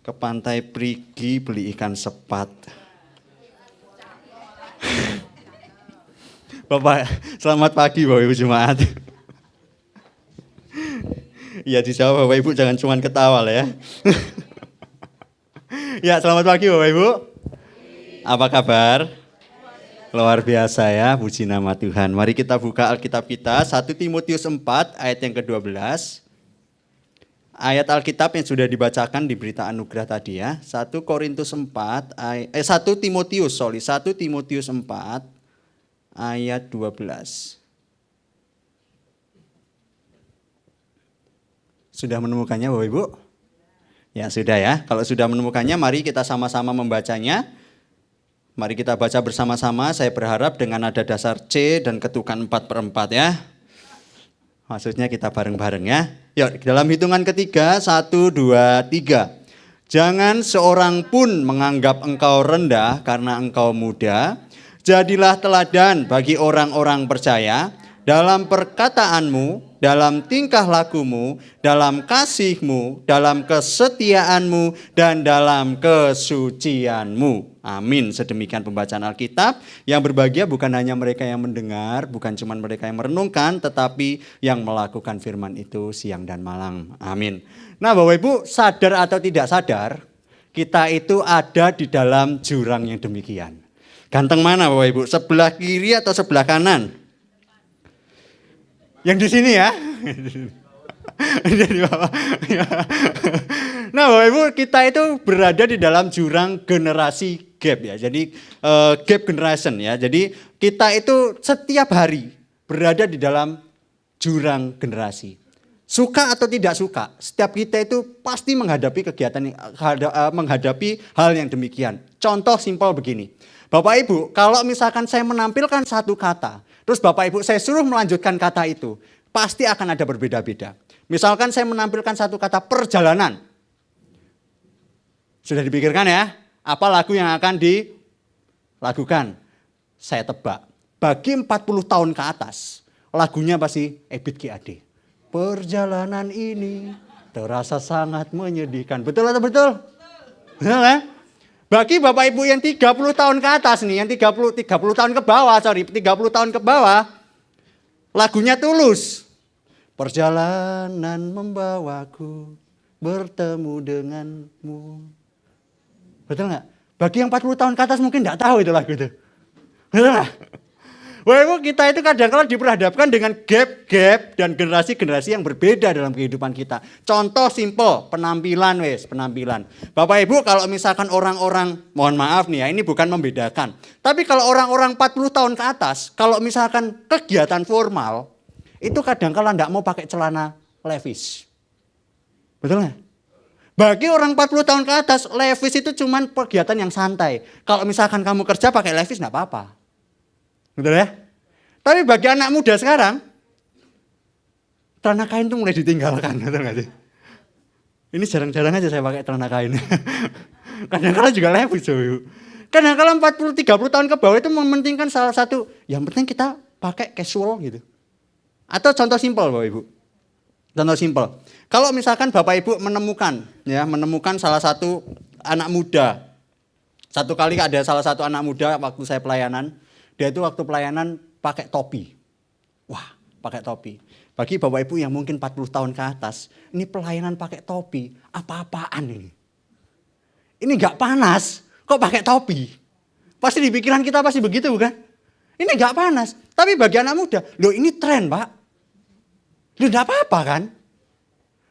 Ke pantai pergi beli ikan sepat. Bapak, selamat pagi Bapak Ibu Jemaat. Ya dijawab Bapak Ibu, jangan cuma ketawa lah ya. Ya selamat pagi Bapak Ibu. Apa kabar? Luar biasa ya, puji nama Tuhan. Mari kita buka Alkitab kita, 1 Timotius 4 ayat yang ke-12. Ayat Alkitab yang sudah dibacakan di berita anugerah tadi ya. 1 Timotius 4 ayat 12. Sudah menemukannya Bapak Ibu? Ya sudah ya. Kalau sudah menemukannya mari kita sama-sama membacanya. Mari kita baca bersama-sama. Saya berharap dengan nada dasar C dan ketukan 4/4 ya. Maksudnya kita bareng-bareng ya. Yuk dalam hitungan ketiga, 1, 2, 3. Jangan seorang pun menganggap engkau rendah karena engkau muda. Jadilah teladan bagi orang-orang percaya dalam perkataanmu, dalam tingkah lakumu, dalam kasihmu, dalam kesetiaanmu, dan dalam kesucianmu. Amin. Sedemikian pembacaan Alkitab. Yang berbahagia bukan hanya mereka yang mendengar, bukan cuma mereka yang merenungkan, tetapi yang melakukan firman itu siang dan malam. Amin. Nah Bapak Ibu, sadar atau tidak sadar, kita itu ada di dalam jurang yang demikian. Ganteng mana Bapak Ibu? Sebelah kiri atau sebelah kanan? Yang di sini ya. Nah Bapak Ibu, kita itu berada di dalam jurang generasi gap ya. Jadi gap generation ya. Jadi kita itu setiap hari berada di dalam jurang generasi. Suka atau tidak suka, setiap kita itu pasti menghadapi menghadapi hal yang demikian. Contoh simpel begini. Bapak Ibu, kalau misalkan saya menampilkan satu kata, terus Bapak Ibu saya suruh melanjutkan kata itu, pasti akan ada berbeda-beda. Misalkan saya menampilkan satu kata perjalanan. Sudah dipikirkan ya, apa lagu yang akan dilakukan? Saya tebak, bagi 40 tahun ke atas, lagunya pasti Ebit G. Ade. Perjalanan ini terasa sangat menyedihkan. Betul atau betul? Betul ya? Bagi Bapak Ibu yang 30 tahun ke atas nih, yang 30 tahun ke bawah, 30 tahun ke bawah, lagunya Tulus. Perjalanan membawaku bertemu denganmu. Betul nggak? Bagi yang 40 tahun ke atas mungkin nggak tahu itu lagu itu. Betul nggak? Wah, kita itu kadang-kadang diperhadapkan dengan gap-gap dan generasi-generasi yang berbeda dalam kehidupan kita. Contoh simpel, penampilan. Bapak Ibu kalau misalkan orang-orang, mohon maaf nih ya, ini bukan membedakan. Tapi kalau orang-orang 40 tahun ke atas, kalau misalkan kegiatan formal, itu kadang-kadang enggak mau pakai celana Levi's. Betul nggak? Bagi orang 40 tahun ke atas, Levi's itu cuman kegiatan yang santai. Kalau misalkan kamu kerja pakai Levi's enggak apa-apa. Betul ya? Tapi bagi anak muda sekarang, celana kain itu mulai ditinggalkan. Betul nggak sih? Ini jarang-jarang aja saya pakai celana kain. Kadang-kadang juga Levi's. Kadang-kadang 40-30 tahun ke bawah itu mementingkan salah satu, yang penting kita pakai casual gitu. Atau contoh simpel Bapak Ibu. Contoh simpel. Kalau misalkan Bapak Ibu menemukan salah satu anak muda. Satu kali ada salah satu anak muda waktu saya pelayanan. Dia itu waktu pelayanan pakai topi. Wah, pakai topi. Bagi Bapak Ibu yang mungkin 40 tahun ke atas, ini pelayanan pakai topi, apa-apaan ini? Ini enggak panas, kok pakai topi? Pasti di pikiran kita pasti begitu bukan? Ini enggak panas, tapi bagi anak muda, loh ini tren Pak. Loh enggak apa-apa kan?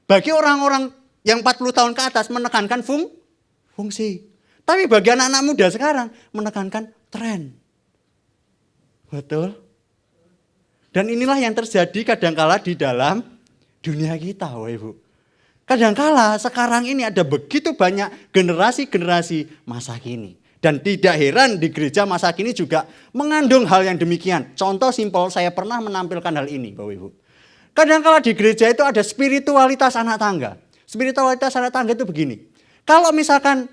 Bagi orang-orang yang 40 tahun ke atas menekankan fungsi. Tapi bagi anak-anak muda sekarang menekankan tren. Betul. Dan inilah yang terjadi kadangkala di dalam dunia kita, Bapak Ibu. Kadangkala sekarang ini ada begitu banyak generasi-generasi masa kini. Dan tidak heran di gereja masa kini juga mengandung hal yang demikian. Contoh simpel, saya pernah menampilkan hal ini, Bapak Ibu. Kadangkala di gereja itu ada spiritualitas anak tangga. Spiritualitas anak tangga itu begini. Kalau misalkan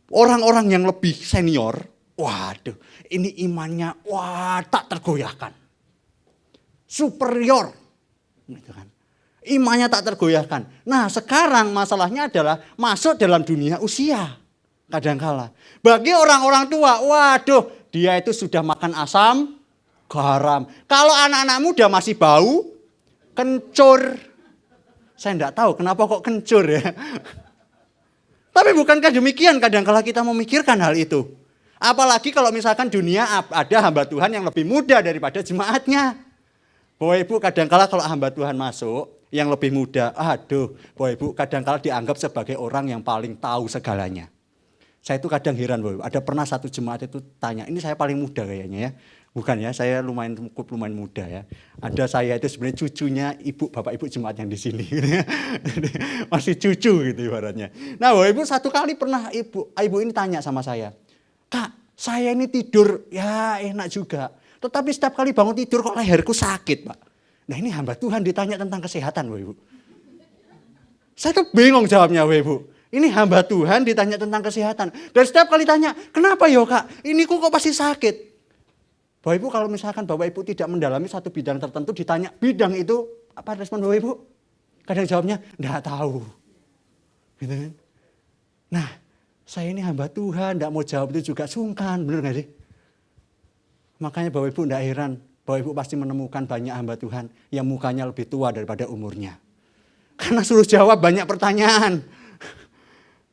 orang-orang yang lebih senior, waduh, ini imannya tak tergoyahkan. Superior. Gitu kan. Imannya tak tergoyahkan. Nah sekarang masalahnya adalah masuk dalam dunia usia. Kadangkala. Bagi orang-orang tua, waduh dia itu sudah makan asam, garam. Kalau anak-anak muda masih bau, kencur. Saya enggak tahu kenapa kok kencur ya. Tapi bukankah demikian kadangkala kita memikirkan hal itu. Apalagi kalau misalkan dunia ada hamba Tuhan yang lebih muda daripada jemaatnya. Bapak Ibu kadangkala kalau hamba Tuhan masuk yang lebih muda, aduh Bapak Ibu kadangkala dianggap sebagai orang yang paling tahu segalanya. Saya itu kadang heran Bapak Ibu, ada pernah satu jemaat itu tanya, ini saya paling muda kayaknya ya. Bukan ya, saya lumayan muda ya. Ada saya itu sebenarnya cucunya bapak ibu jemaat yang di sini. Masih cucu gitu ibaratnya. Nah Bapak Ibu satu kali pernah ibu ini tanya sama saya. Kak, saya ini tidur ya enak juga. Tetapi setiap kali bangun tidur kok leherku sakit Pak. Nah ini hamba Tuhan ditanya tentang kesehatan Bapak Ibu. Saya tuh bingung jawabnya Bapak Ibu. Ini hamba Tuhan ditanya tentang kesehatan. Dan setiap kali tanya, kenapa ya Kak? Ini kok pasti sakit? Bapak Ibu kalau misalkan Bapak Ibu tidak mendalami satu bidang tertentu ditanya bidang itu apa respon Bapak Ibu? Kadang jawabnya enggak tahu. Gitu kan? Nah, saya ini hamba Tuhan, enggak mau jawab itu juga sungkan, benar enggak sih? Makanya Bapak Ibu enggak heran, Bapak Ibu pasti menemukan banyak hamba Tuhan yang mukanya lebih tua daripada umurnya. Karena suruh jawab banyak pertanyaan.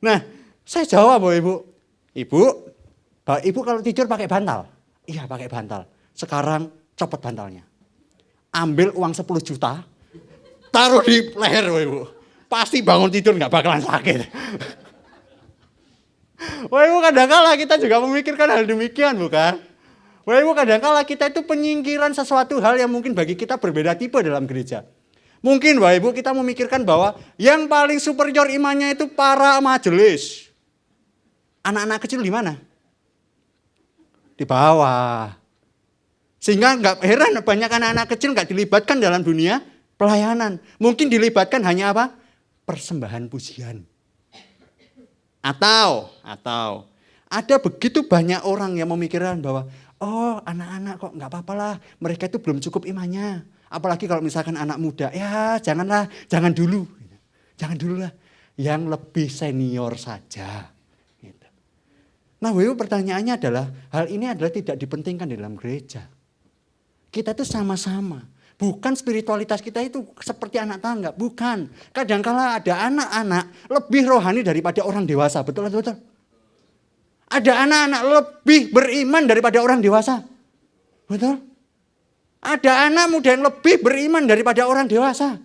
Nah, saya jawab Bapak Ibu. Bapak Ibu kalau tidur pakai bantal? Iya pakai bantal. Sekarang copot bantalnya. Ambil uang 10 juta. Taruh di leher Ibu. Pasti bangun tidur gak bakalan sakit. Ibu kadang-kala kita juga memikirkan hal demikian bukan? Ibu kadang-kala kita itu penyingkiran sesuatu hal yang mungkin bagi kita berbeda tipe dalam gereja. Mungkin Bapak Ibu kita memikirkan bahwa yang paling superior imannya itu para majelis. Anak-anak kecil di mana? Di bawah. Sehingga nggak heran banyak anak-anak kecil nggak dilibatkan dalam dunia pelayanan. Mungkin dilibatkan hanya apa? Persembahan pujian. Atau ada begitu banyak orang yang memikirkan bahwa oh anak-anak kok nggak apa-apa lah. Mereka itu belum cukup imannya. Apalagi kalau misalkan anak muda. Ya jangan dulu. Jangan dulu lah. Yang lebih senior saja. Nah, Bapak pertanyaannya adalah, hal ini adalah tidak dipentingkan di dalam gereja. Kita itu sama-sama. Bukan spiritualitas kita itu seperti anak tangga, bukan. Kadangkala ada anak-anak lebih rohani daripada orang dewasa, betul? Ada anak-anak lebih beriman daripada orang dewasa, betul? Ada anak muda yang lebih beriman daripada orang dewasa.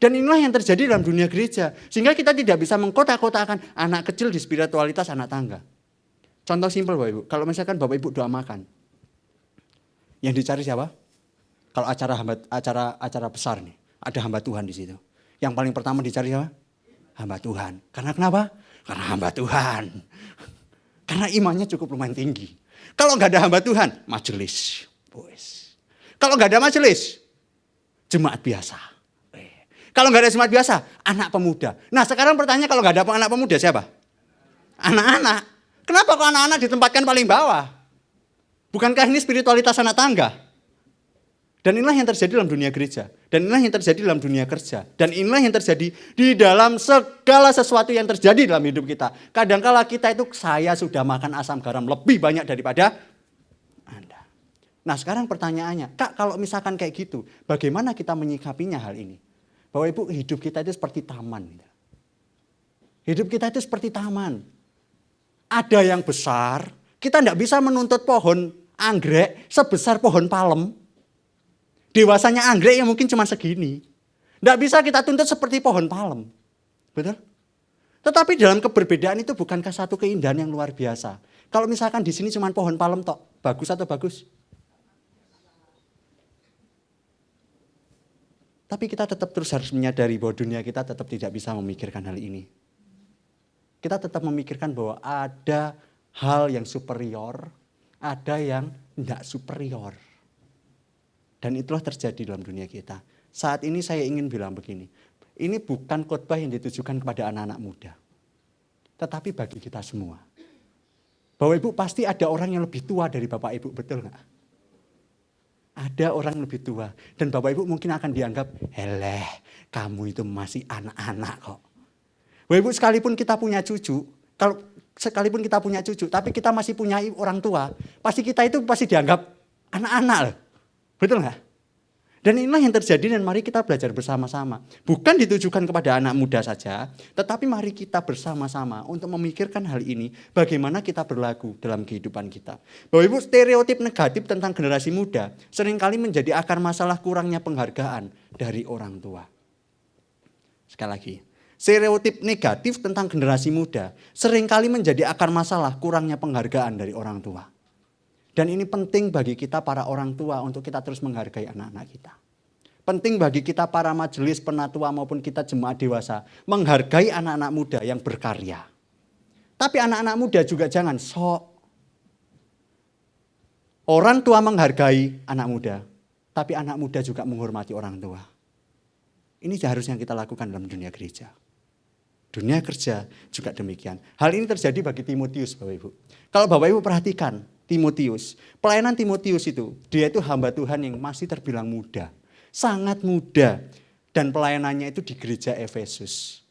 Dan inilah yang terjadi dalam dunia gereja. Sehingga kita tidak bisa mengkotak-kotakan anak kecil di spiritualitas anak tangga. Contoh simpel Bapak Ibu, kalau misalkan Bapak Ibu doa makan, yang dicari siapa? Kalau acara besar nih, ada hamba Tuhan di situ. Yang paling pertama dicari siapa? Hamba Tuhan. Karena kenapa? Karena hamba Tuhan. Karena imannya cukup lumayan tinggi. Kalau nggak ada hamba Tuhan, majelis. Kalau nggak ada majelis, jemaat biasa. Kalau nggak ada jemaat biasa, anak pemuda. Nah sekarang pertanyaan kalau nggak ada anak pemuda siapa? Anak-anak. Kenapa kok anak-anak ditempatkan paling bawah? Bukankah ini spiritualitas anak tangga? Dan inilah yang terjadi dalam dunia gereja. Dan inilah yang terjadi dalam dunia kerja. Dan inilah yang terjadi di dalam segala sesuatu yang terjadi dalam hidup kita. Kadangkala kita itu saya sudah makan asam garam lebih banyak daripada Anda. Nah sekarang pertanyaannya, Kak kalau misalkan kayak gitu, bagaimana kita menyikapinya hal ini? Bapak Ibu hidup kita itu seperti taman. Hidup kita itu seperti taman. Ada yang besar, kita tidak bisa menuntut pohon anggrek sebesar pohon palem. Dewasanya anggrek yang mungkin cuma segini. Tidak bisa kita tuntut seperti pohon palem. Betul? Tetapi dalam keberbedaan itu bukankah satu keindahan yang luar biasa. Kalau misalkan di sini cuma pohon palem tok, bagus atau bagus? Tapi kita tetap terus harus menyadari bahwa dunia kita tetap tidak bisa memikirkan hal ini. Kita tetap memikirkan bahwa ada hal yang superior, ada yang tidak superior. Dan itulah terjadi dalam dunia kita. Saat ini saya ingin bilang begini, ini bukan khotbah yang ditujukan kepada anak-anak muda. Tetapi bagi kita semua. Bapak Ibu pasti ada orang yang lebih tua dari Bapak Ibu, betul nggak? Ada orang lebih tua. Dan Bapak Ibu mungkin akan dianggap, heleh, kamu itu masih anak-anak kok. Bapak Ibu, sekalipun kita punya cucu, tapi kita masih punya orang tua, pasti kita itu pasti dianggap anak-anak loh. Betul nggak? Dan inilah yang terjadi dan mari kita belajar bersama-sama. Bukan ditujukan kepada anak muda saja, tetapi mari kita bersama-sama untuk memikirkan hal ini, bagaimana kita berlaku dalam kehidupan kita. Bapak Ibu, stereotip negatif tentang generasi muda seringkali menjadi akar masalah kurangnya penghargaan dari orang tua. Sekali lagi, stereotip negatif tentang generasi muda seringkali menjadi akar masalah kurangnya penghargaan dari orang tua. Dan ini penting bagi kita para orang tua untuk kita terus menghargai anak-anak kita. Penting bagi kita para majelis penatua maupun kita jemaat dewasa menghargai anak-anak muda yang berkarya. Tapi anak-anak muda juga jangan sok. Orang tua menghargai anak muda, tapi anak muda juga menghormati orang tua. Ini seharusnya kita lakukan dalam dunia gereja. Dunia kerja juga demikian. Hal ini terjadi bagi Timotius, Bapak Ibu. Kalau Bapak Ibu perhatikan Timotius, pelayanan Timotius itu, dia itu hamba Tuhan yang masih terbilang muda. Sangat muda. Dan pelayanannya itu di gereja Efesus.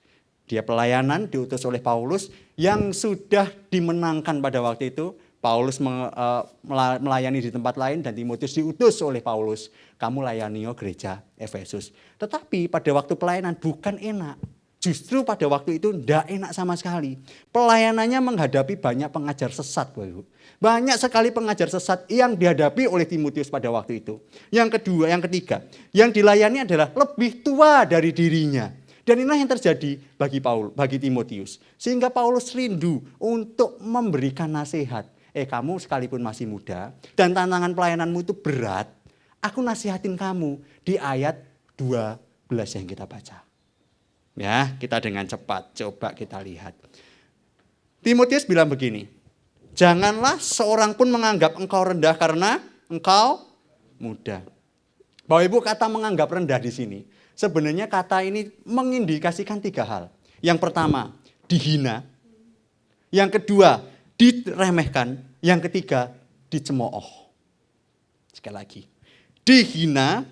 Dia pelayanan diutus oleh Paulus yang sudah dimenangkan pada waktu itu. Paulus melayani di tempat lain dan Timotius diutus oleh Paulus. Kamu layani gereja Efesus. Tetapi pada waktu pelayanan bukan enak. Justru pada waktu itu tidak enak sama sekali. Pelayanannya menghadapi banyak pengajar sesat, Bapak Ibu. Banyak sekali pengajar sesat yang dihadapi oleh Timotius pada waktu itu. Yang kedua, yang ketiga, yang dilayani adalah lebih tua dari dirinya. Dan inilah yang terjadi bagi Timotius. Sehingga Paulus rindu untuk memberikan nasihat. Kamu sekalipun masih muda dan tantangan pelayananmu itu berat, aku nasihatin kamu di ayat 12 yang kita baca. Ya, kita dengan cepat coba kita lihat. Timotius bilang begini, janganlah seorang pun menganggap engkau rendah karena engkau muda. Bapak Ibu, kata menganggap rendah di sini, sebenarnya kata ini mengindikasikan 3 hal. Yang pertama, dihina. Yang kedua, diremehkan. Yang ketiga, dicemooh. Sekali lagi, dihina,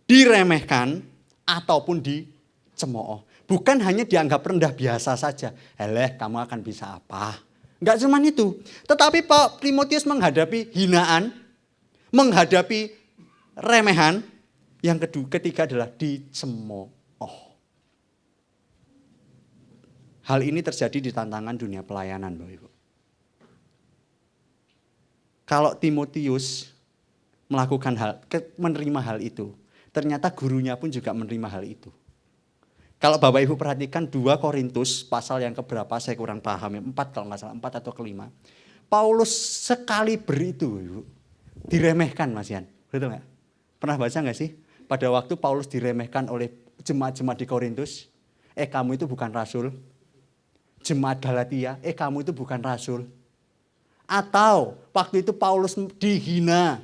diremehkan, ataupun dicemooh. Bukan hanya dianggap rendah biasa saja. Kamu akan bisa apa? Enggak cuma itu. Tetapi Pak Timotius menghadapi hinaan, menghadapi remehan. Yang ketiga adalah dicemooh. Hal ini terjadi di tantangan dunia pelayanan, Bapak Ibu. Kalau Timotius menerima hal itu, ternyata gurunya pun juga menerima hal itu. Kalau Bapak Ibu perhatikan 2 Korintus pasal yang keberapa saya kurang paham, 4 kalau nggak salah, 4 atau ke-5. Paulus sekali beritu, Ibu, diremehkan Mas Yan. Betul nggak? Pernah baca nggak sih? Pada waktu Paulus diremehkan oleh jemaat-jemaat di Korintus, kamu itu bukan rasul. Jemaat Galatia, kamu itu bukan rasul. Atau waktu itu Paulus dihina,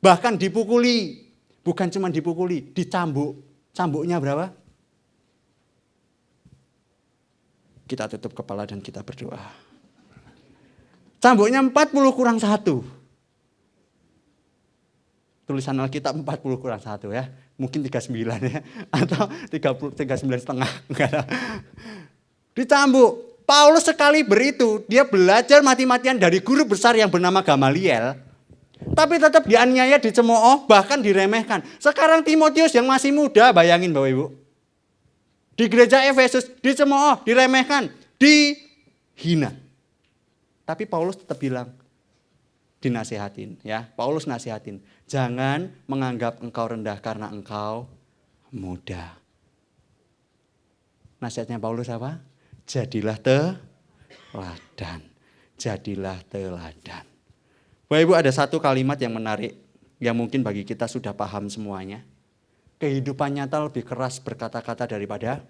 bahkan dipukuli. Bukan cuma dipukuli, dicambuk. Cambuknya berapa? Kita tutup kepala dan kita berdoa. Cambuknya 40 kurang 1. Tulisan Alkitab 40 kurang 1 ya. Mungkin 39 ya. Atau 39 setengah. Dicambuk. Paulus sekali beritu, dia belajar mati-matian dari guru besar yang bernama Gamaliel. Tapi tetap dianiaya, dicemooh, bahkan diremehkan. Sekarang Timotius yang masih muda, bayangin Bapak Ibu. Di gereja Efesus dicemooh, diremehkan, dihina. Tapi Paulus tetap bilang, dinasihatin ya. Paulus nasihatin, jangan menganggap engkau rendah karena engkau muda. Nasihatnya Paulus apa? Jadilah teladan. Jadilah teladan. Bapak Ibu, ada satu kalimat yang menarik, yang mungkin bagi kita sudah paham semuanya. Kehidupan nyata lebih keras berkata-kata daripada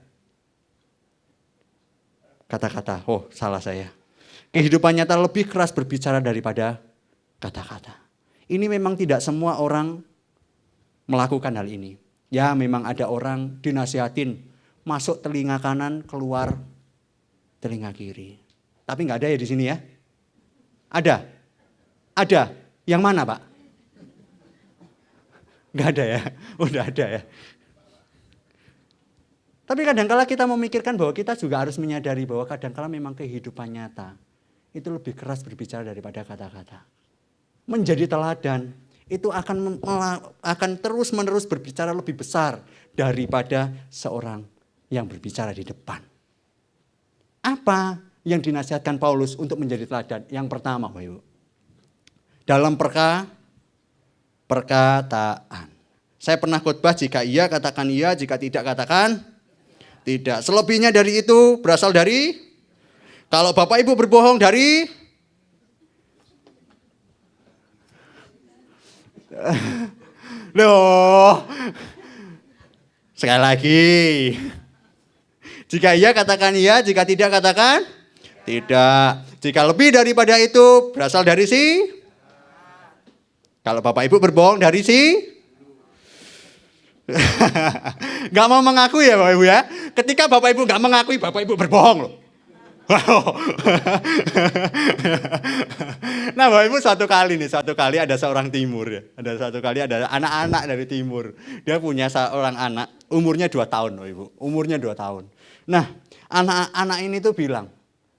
kata-kata. Salah saya. Kehidupan nyata lebih keras berbicara daripada kata-kata. Ini memang tidak semua orang melakukan hal ini. Ya, memang ada orang dinasihatin, masuk telinga kanan, keluar telinga kiri. Tapi nggak ada ya di sini ya? Ada? Ada. Yang mana, Pak? Enggak ada ya? Udah ada ya. Tapi kadangkala kita memikirkan bahwa kita juga harus menyadari bahwa kadangkala memang kehidupan nyata itu lebih keras berbicara daripada kata-kata. Menjadi teladan itu akan terus-menerus berbicara lebih besar daripada seorang yang berbicara di depan. Apa yang dinasihatkan Paulus untuk menjadi teladan? Yang pertama, Bapak Ibu, dalam perkataan. Saya pernah khotbah, jika iya katakan iya, jika tidak katakan tidak. Selebihnya dari itu berasal dari, kalau Bapak Ibu berbohong dari, loh, sekali lagi. Jika iya katakan iya, jika tidak katakan tidak. Jika lebih daripada itu berasal dari si, kalau Bapak Ibu berbohong dari si, gak mau mengakui ya Bapak Ibu ya. Ketika Bapak Ibu gak mengakui, Bapak Ibu berbohong loh. Nah Bapak Ibu suatu kali ada seorang timur ya. Satu kali ada anak-anak dari timur. Dia punya seorang anak, umurnya 2 tahun Bapak Ibu. Umurnya 2 tahun. Nah anak-anak ini tuh bilang,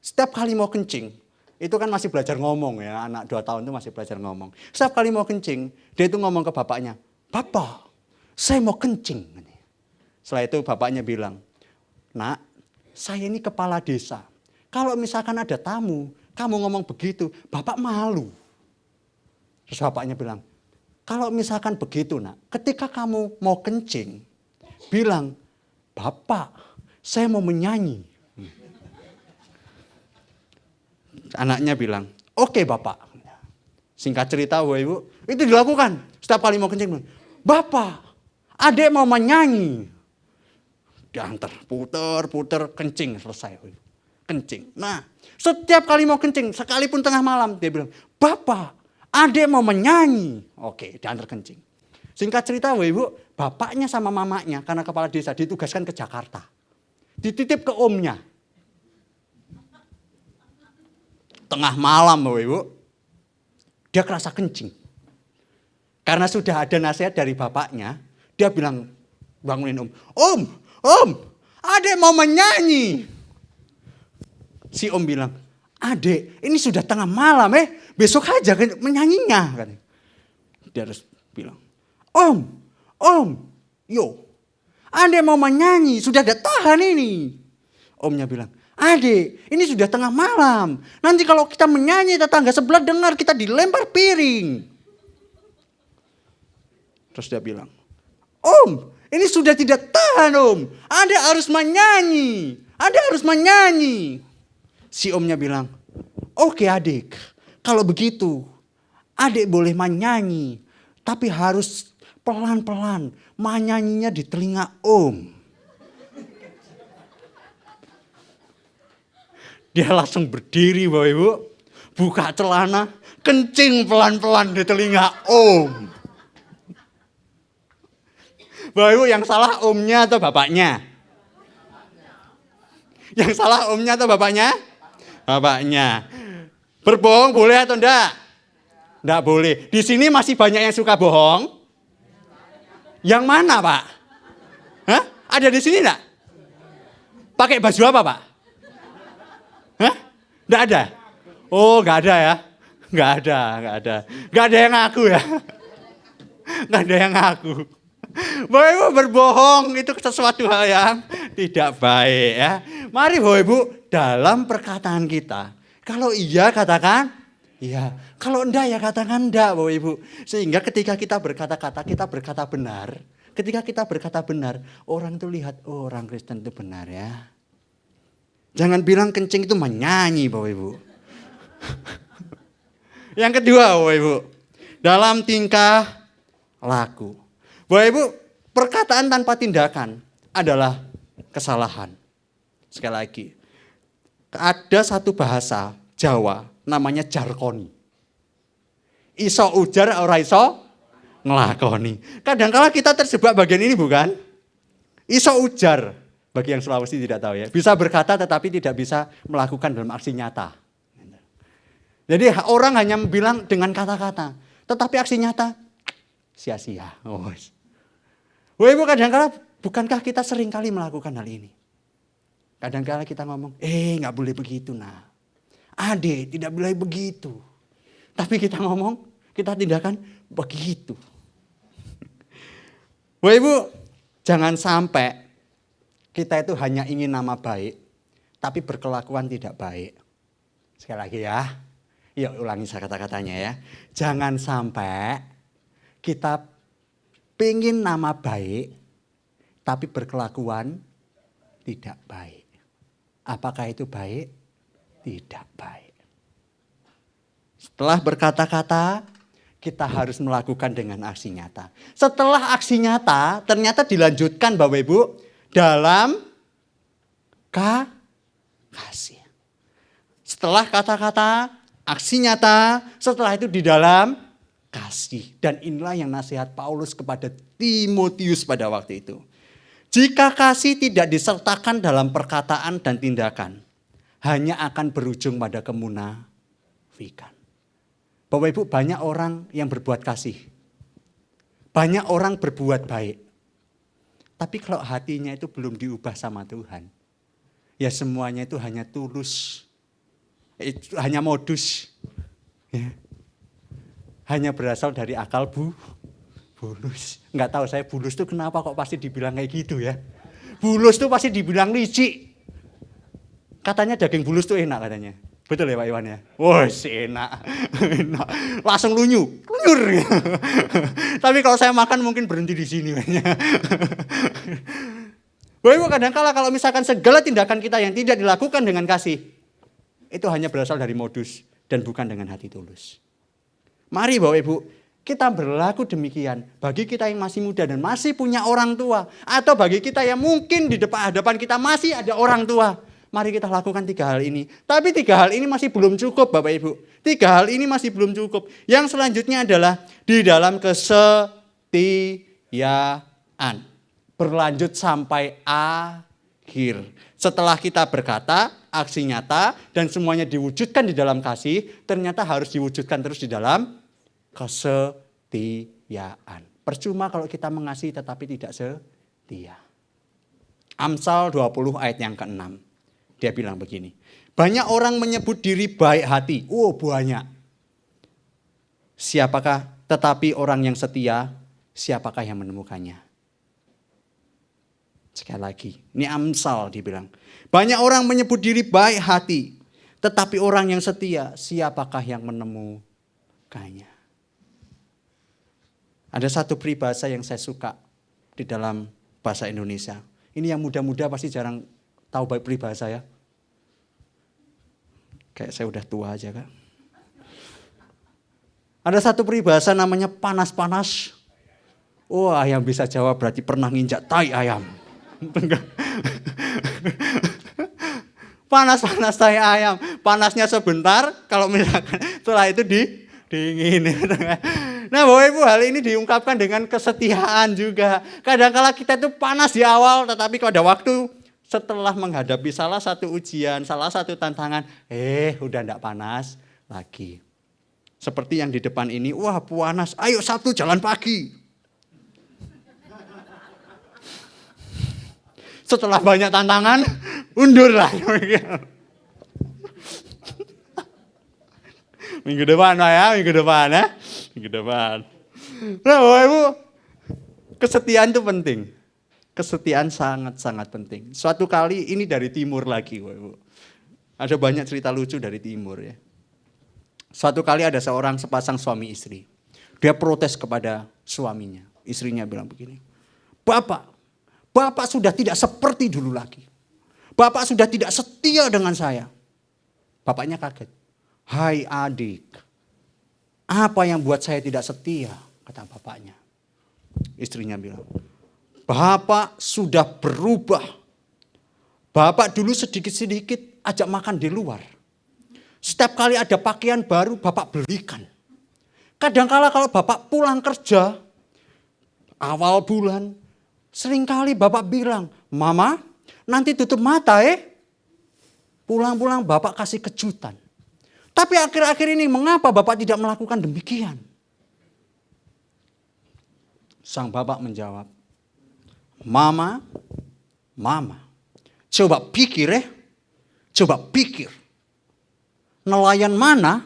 setiap kali mau kencing, itu kan masih belajar ngomong ya. Anak 2 tahun itu masih belajar ngomong. Setiap kali mau kencing, dia itu ngomong ke bapaknya, "Papa, saya mau kencing." Setelah itu bapaknya bilang, "Nak, saya ini kepala desa. Kalau misalkan ada tamu, kamu ngomong begitu, Bapak malu." Terus bapaknya bilang, "Kalau misalkan begitu nak, ketika kamu mau kencing, bilang, Bapak, saya mau menyanyi." Anaknya bilang, "Oke Bapak." Singkat cerita Bapak Ibu, itu dilakukan. Setiap kali mau kencing, "Bapak, adek mau menyanyi." Diantar, puter, kencing, selesai. Kencing. Nah, setiap kali mau kencing, sekalipun tengah malam, dia bilang, "Bapak, adek mau menyanyi." Oke, diantar kencing. Singkat cerita, Ibu, bapaknya sama mamanya, karena kepala desa, ditugaskan ke Jakarta. Dititip ke omnya. Tengah malam, Ibu, dia kerasa kencing. Karena sudah ada nasihat dari bapaknya, dia bilang, bangunin Om, adek mau menyanyi." Si om bilang, "Adek, ini sudah tengah malam besok aja menyanyinya." Dia harus bilang, Om, yo, adek mau menyanyi, sudah ada tahan ini." Omnya bilang, "Adek, ini sudah tengah malam. Nanti kalau kita menyanyi, tetangga sebelah dengar, kita dilempar piring." Terus dia bilang, "Om, ini sudah tidak tahan Om. Adek harus menyanyi. Si omnya bilang, "Oke adik, kalau begitu adek boleh menyanyi. Tapi harus pelan-pelan, menyanyinya di telinga Om." Dia langsung berdiri Bapak Ibu, buka celana, kencing pelan-pelan di telinga Om. Bapak Ibu, yang salah omnya atau bapaknya? Yang salah omnya atau bapaknya? Bapaknya. Berbohong boleh atau enggak? Enggak boleh. Di sini masih banyak yang suka bohong. Yang mana Pak? Hah? Ada di sini enggak? Pakai baju apa Pak? Hah? Enggak ada? Oh enggak ada ya? Enggak ada. Enggak ada yang ngaku ya? Enggak ada yang ngaku. Bapak Ibu, berbohong itu sesuatu hal yang tidak baik ya. Mari Bapak Ibu, dalam perkataan kita, kalau iya katakan iya, kalau enggak ya katakan enggak Bapak Ibu. Sehingga ketika kita berkata-kata, kita berkata benar. Ketika kita berkata benar, orang itu lihat, oh, orang Kristen itu benar ya. Jangan bilang kencing itu menyanyi Bapak Ibu. Yang kedua Bapak Ibu, dalam tingkah laku. Bapak Ibu, perkataan tanpa tindakan adalah kesalahan. Sekali lagi, ada satu bahasa Jawa namanya jarkoni. Iso ujar ora iso ngelakoni. Kadang-kala kita terjebak bagian ini bukan? Iso ujar, bagi yang Sulawesi tidak tahu ya. Bisa berkata tetapi tidak bisa melakukan dalam aksi nyata. Jadi orang hanya bilang dengan kata-kata, tetapi aksi nyata sia-sia. Wah, Ibu, kadang-kala bukankah kita sering kali melakukan hal ini? Kadang-kala kita ngomong, nggak boleh begitu, nah. Adik, tidak boleh begitu. Tapi kita ngomong, kita tindakan begitu. Wah, Ibu, jangan sampai kita itu hanya ingin nama baik, tapi berkelakuan tidak baik. Sekali lagi ya, yuk ulangi kata-katanya ya. Jangan sampai kita pengen nama baik, tapi berkelakuan tidak baik. Apakah itu baik? Tidak baik. Setelah berkata-kata, kita harus melakukan dengan aksi nyata. Setelah aksi nyata, ternyata dilanjutkan Bapak Ibu, dalam kasih. Setelah kata-kata, aksi nyata, setelah itu di dalam kasih. Dan inilah yang nasihat Paulus kepada Timotius pada waktu itu. Jika kasih tidak disertakan dalam perkataan dan tindakan, hanya akan berujung pada kemunafikan. Bapak Ibu, banyak orang yang berbuat kasih. Banyak orang berbuat baik. Tapi kalau hatinya itu belum diubah sama Tuhan, ya semuanya itu hanya tulus. Itu hanya modus. Ya. Hanya berasal dari akal bulus. Enggak tahu saya bulus itu kenapa kok pasti dibilang kayak gitu ya. Bulus itu pasti dibilang licik. Katanya daging bulus itu enak katanya. Betul ya Pak Iwan ya? Wah, enak. Enak. Langsung lunyur. Tapi kalau saya makan mungkin berhenti di sini. Bapak Ibu, kadang-kala kalau misalkan segala tindakan kita yang tidak dilakukan dengan kasih, itu hanya berasal dari modus dan bukan dengan hati tulus. Mari Bapak Ibu, kita berlaku demikian bagi kita yang masih muda dan masih punya orang tua. Atau bagi kita yang mungkin di hadapan kita masih ada orang tua. Mari kita lakukan 3 hal ini. Tapi 3 hal ini masih belum cukup Bapak Ibu. 3 hal ini masih belum cukup. Yang selanjutnya adalah di dalam kesetiaan. Berlanjut sampai akhir. Setelah kita berkata, aksi nyata, dan semuanya diwujudkan di dalam kasih, ternyata harus diwujudkan terus di dalam kesetiaan. Percuma kalau kita mengasihi tetapi tidak setia. Amsal 20 ayat yang ke-6. Dia bilang begini, banyak orang menyebut diri baik hati. Oh banyak. Tetapi orang yang setia, siapakah yang menemukannya? Sekali lagi, ini Amsal dibilang. Banyak orang menyebut diri baik hati. Tetapi orang yang setia, siapakah yang menemukannya? Ada satu peribahasa yang saya suka di dalam bahasa Indonesia. Ini yang muda-muda pasti jarang tahu baik peribahasa ya. Kayak saya udah tua aja kan. Ada satu peribahasa namanya panas-panas. Wah, yang bisa jawab berarti pernah nginjak tai ayam. Panas-panas tai ayam. Panasnya sebentar, kalau misalkan setelah itu dingin. Nah Bapak Ibu, hal ini diungkapkan dengan kesetiaan juga. Kadang-kala kita itu panas di awal, tetapi pada waktu setelah menghadapi salah satu ujian, salah satu tantangan, udah enggak panas lagi. Seperti yang di depan ini, wah panas, ayo Sabtu jalan pagi. Setelah banyak tantangan, undur lah. Minggu depan ya, minggu depan. Nah Bapak Ibu, kesetiaan itu penting. Kesetiaan sangat-sangat penting. Suatu kali ini dari timur lagi, Bapak Ibu. Ada banyak cerita lucu dari timur ya. Suatu kali ada seorang sepasang suami istri. Dia protes kepada suaminya. Istrinya bilang begini, Bapak sudah tidak seperti dulu lagi. Bapak sudah tidak setia dengan saya. Bapaknya kaget. Hai adik, apa yang buat saya tidak setia? Kata bapaknya. Istrinya bilang, Bapak sudah berubah. Bapak dulu sedikit-sedikit ajak makan di luar. Setiap kali ada pakaian baru Bapak belikan. Kadang-kala kalau Bapak pulang kerja, awal bulan, seringkali Bapak bilang, Mama nanti tutup mata Pulang-pulang Bapak kasih kejutan. Tapi akhir-akhir ini mengapa Bapak tidak melakukan demikian? Sang bapak menjawab, Mama, coba pikir coba pikir. Nelayan mana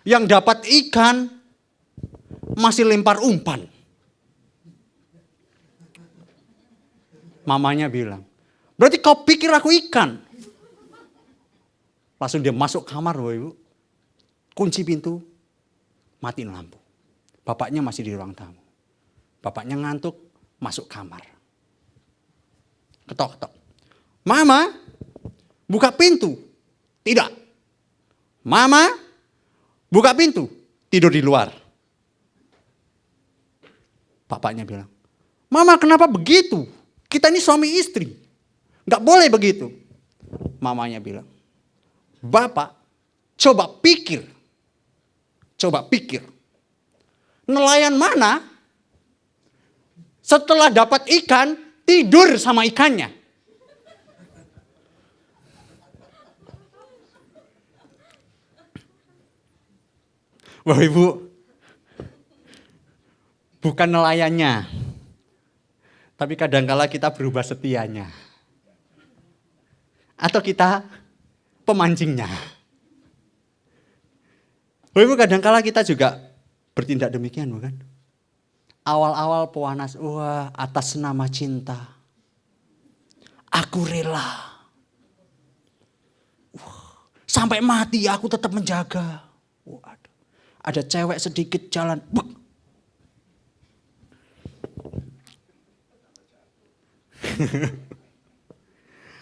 yang dapat ikan masih lempar umpan? Mamanya bilang, berarti kau pikir aku ikan? Langsung dia masuk kamar, Bapak Ibu. Kunci pintu, matiin lampu. Bapaknya masih di ruang tamu. Bapaknya ngantuk, masuk kamar. Ketok-ketok. Mama, buka pintu. Tidak. Mama, buka pintu. Tidur di luar. Bapaknya bilang, Mama kenapa begitu? Kita ini suami istri. Gak boleh begitu. Mamanya bilang, Bapak, coba pikir. Coba pikir. Nelayan mana setelah dapat ikan tidur sama ikannya? Bapak Ibu, bukan nelayannya, tapi kadangkala kita berubah setianya. Atau kita pemancingnya. Bapak Ibu, kadangkala kita juga bertindak demikian, bukan? Awal-awal pewanas, wah, atas nama cinta, aku rela. Sampai mati aku tetap menjaga. Waduh. Ada cewek sedikit jalan.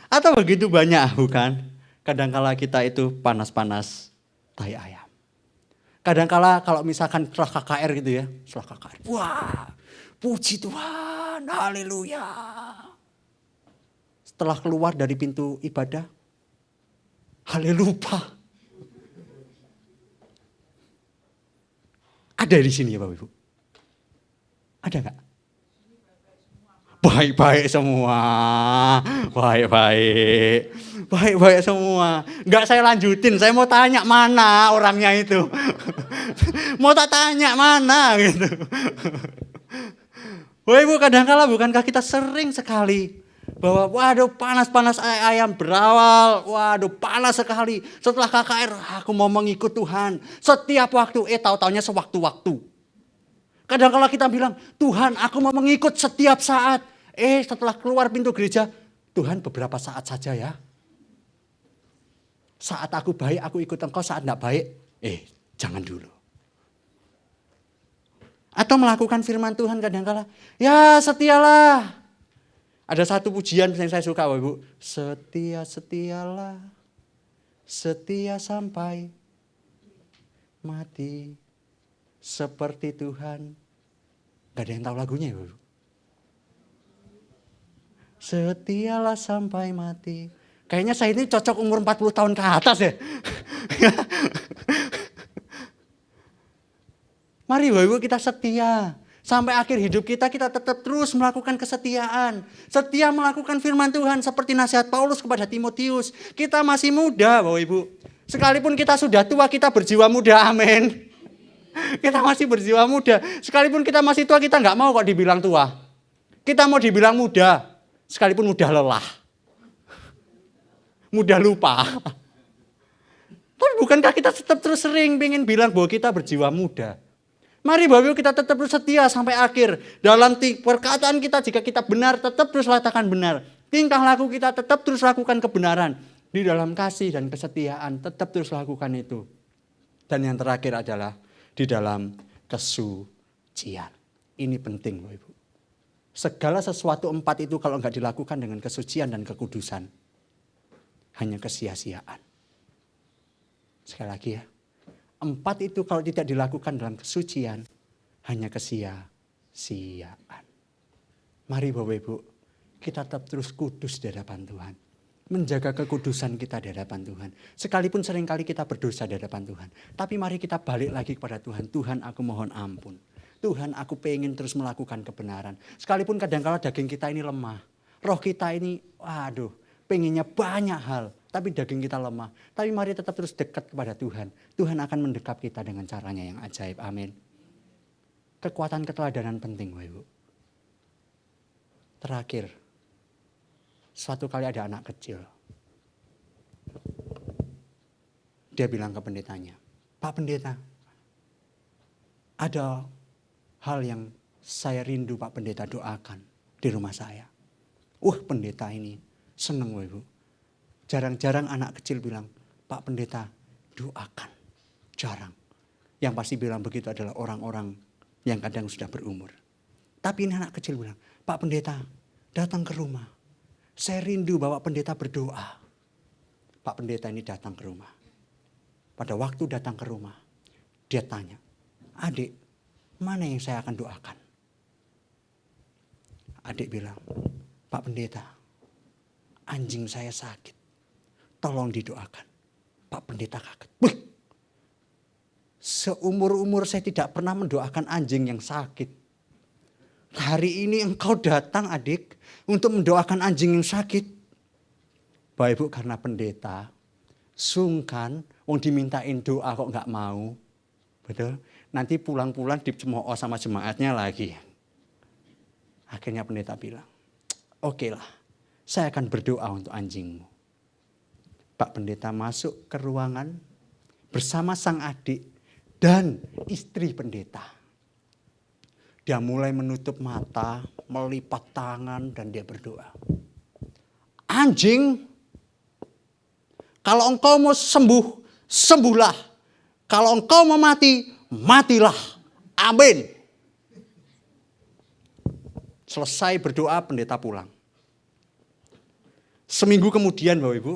Atau begitu banyak, bukan? Kadangkala kita itu panas-panas tai ayam. Kadangkala kalau misalkan setelah KKR gitu ya. Setelah KKR. Wah, puji Tuhan, haleluya. Setelah keluar dari pintu ibadah, haleluya. Ada di sini ya Bapak Ibu? Ada gak? Baik-baik semua. Baik-baik. Baik-baik semua. Enggak saya lanjutin, saya mau tanya mana orangnya itu. Mau tak tanya mana gitu. Bapak Ibu, kadang-kala bukankah kita sering sekali bahwa waduh panas-panas ayam berawal, waduh panas sekali. Setelah KKR aku mau mengikut Tuhan. Setiap waktu, tahu-taunya sewaktu-waktu. Kadang-kala kita bilang, Tuhan aku mau mengikut setiap saat. Setelah keluar pintu gereja, Tuhan beberapa saat saja ya. Saat aku baik aku ikut engkau, saat enggak baik, jangan dulu. Atau melakukan firman Tuhan kadang-kala, ya setialah. Ada satu pujian yang saya suka Bapak Ibu. Setia-setialah, setia sampai mati. Seperti Tuhan. Gak ada yang tahu lagunya ya Bapak Ibu. Setialah sampai mati. Kayaknya saya ini cocok umur 40 tahun ke atas ya. Mari Bapak Ibu kita setia. Sampai akhir hidup kita tetap terus melakukan kesetiaan. Setia melakukan firman Tuhan seperti nasihat Paulus kepada Timotius. Kita masih muda Bapak Ibu. Sekalipun kita sudah tua kita berjiwa muda, amin. Kita masih berjiwa muda. Sekalipun kita masih tua kita nggak mau kok dibilang tua. Kita mau dibilang muda. Sekalipun mudah lelah. Mudah lupa. Tapi bukankah kita tetap terus sering pengen bilang bahwa kita berjiwa muda. Mari Bapak Ibu kita tetap terus setia sampai akhir. Dalam perkataan kita jika kita benar tetap terus katakan benar. Tingkah laku kita tetap terus lakukan kebenaran. Di dalam kasih dan kesetiaan tetap terus lakukan itu. Dan yang terakhir adalah di dalam kesucian. Ini penting Bapak Ibu. Segala sesuatu 4 itu kalau enggak dilakukan dengan kesucian dan kekudusan. Hanya kesia-siaan. Sekali lagi ya. 4 itu kalau tidak dilakukan dalam kesucian. Hanya kesia-siaan. Mari Bapak Ibu. Kita tetap terus kudus di hadapan Tuhan. Menjaga kekudusan kita di hadapan Tuhan. Sekalipun seringkali kita berdosa di hadapan Tuhan. Tapi mari kita balik lagi kepada Tuhan. Tuhan aku mohon ampun. Tuhan aku pengen terus melakukan kebenaran. Sekalipun kadang-kala daging kita ini lemah. Roh kita ini pengennya banyak hal. Tapi daging kita lemah. Tapi mari tetap terus dekat kepada Tuhan. Tuhan akan mendekap kita dengan caranya yang ajaib. Amin. kekuatan keteladanan penting, Bapak Ibu. Terakhir, suatu kali ada anak kecil. Dia bilang ke pendetanya, Pak Pendeta, ada hal yang saya rindu Pak Pendeta doakan di rumah saya. Pendeta ini senang, Bapak Ibu. Jarang-jarang anak kecil bilang, Pak Pendeta doakan. Jarang. Yang pasti bilang begitu adalah orang-orang yang kadang sudah berumur. Tapi ini anak kecil bilang, Pak Pendeta datang ke rumah. Saya rindu Bapak Pendeta berdoa. Pak Pendeta ini datang ke rumah. Pada waktu datang ke rumah, dia tanya, adik, mana yang saya akan doakan? Adik bilang, Pak Pendeta, anjing saya sakit. Tolong didoakan. Pak Pendeta kaget. Seumur-umur saya tidak pernah mendoakan anjing yang sakit. Hari ini engkau datang adik untuk mendoakan anjing yang sakit. Bapak Ibu, karena pendeta sungkan, dimintain doa kok nggak mau. Betul? Nanti pulang-pulang dicemooh sama jemaatnya lagi. Akhirnya pendeta bilang, oke lah, saya akan berdoa untuk anjingmu. Pak Pendeta masuk ke ruangan bersama sang adik dan istri pendeta. Dia mulai menutup mata, melipat tangan dan dia berdoa. Anjing, kalau engkau mau sembuh, sembuhlah. Kalau engkau mau mati, matilah. Amin. Selesai berdoa, pendeta pulang. Seminggu kemudian Bapak Ibu,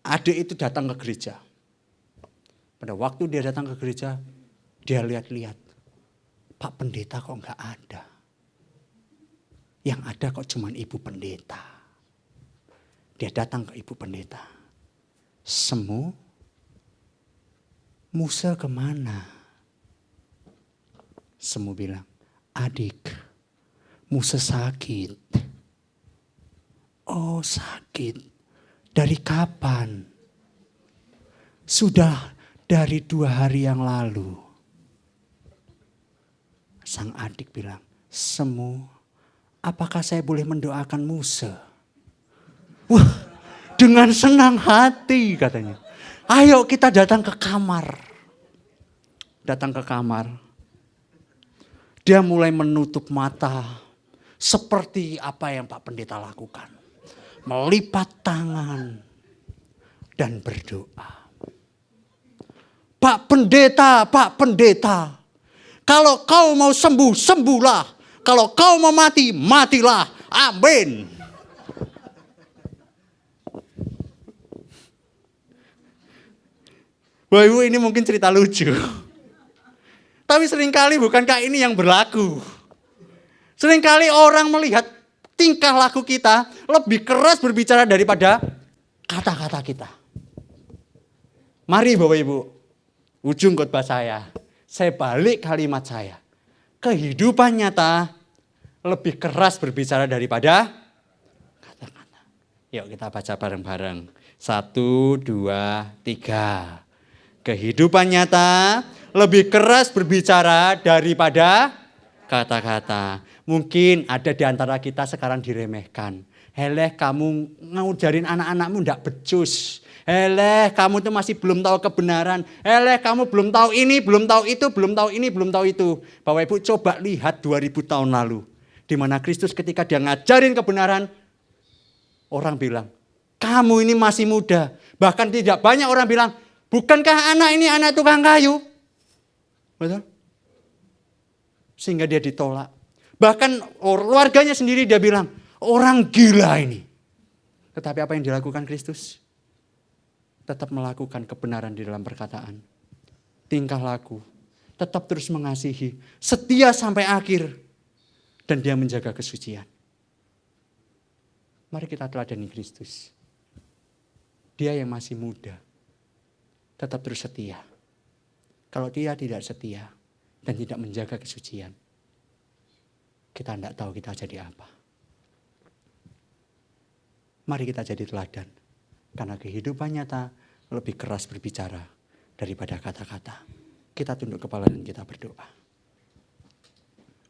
adik itu datang ke gereja. Pada waktu dia datang ke gereja, dia lihat-lihat. Pak Pendeta kok enggak ada. Yang ada kok cuman ibu pendeta. Dia datang ke ibu pendeta. Semu, Musa kemana? Semu bilang, adik, Musa sakit. Oh sakit, dari kapan? Sudah dari 2 hari yang lalu. Sang adik bilang, Semu, apakah saya boleh mendoakan Musa? Wah, dengan senang hati katanya. Ayo kita datang ke kamar. Datang ke kamar. Dia mulai menutup mata. Seperti apa yang Pak Pendeta lakukan. Melipat tangan. Dan berdoa. Pak Pendeta. Kalau kau mau sembuh, sembuhlah. Kalau kau mau mati, matilah. Amin. Bapak Ibu, ini mungkin cerita lucu. Tapi seringkali bukankah ini yang berlaku? Seringkali orang melihat tingkah laku kita lebih keras berbicara daripada kata-kata kita. Mari Bapak Ibu, ujung khotbah saya balik kalimat saya. Kehidupan nyata lebih keras berbicara daripada kata-kata. Yuk kita baca bareng-bareng. 1, 2, 3. Kehidupan nyata lebih keras berbicara daripada kata-kata. Mungkin ada di antara kita sekarang diremehkan. Heleh kamu ngajarin anak-anakmu ndak becus. Heleh kamu tuh masih belum tahu kebenaran. Heleh kamu belum tahu ini, belum tahu itu, belum tahu ini, belum tahu itu. Bapak Ibu coba lihat 2000 tahun lalu. Di mana Kristus ketika dia ngajarin kebenaran. Orang bilang, kamu ini masih muda. Bahkan tidak banyak orang bilang, bukankah anak ini anak tukang kayu? Betul? Sehingga dia ditolak. Bahkan keluarganya sendiri dia bilang, orang gila ini. Tetapi apa yang dilakukan Kristus? Tetap melakukan kebenaran di dalam perkataan. Tingkah laku. Tetap terus mengasihi. Setia sampai akhir. Dan dia menjaga kesucian. Mari kita teladani Kristus. Dia yang masih muda. Tetap terus setia. Kalau dia tidak setia dan tidak menjaga kesucian, kita tidak tahu kita jadi apa. Mari kita jadi teladan. Karena kehidupan nyata lebih keras berbicara daripada kata-kata. Kita tunduk kepala dan kita berdoa.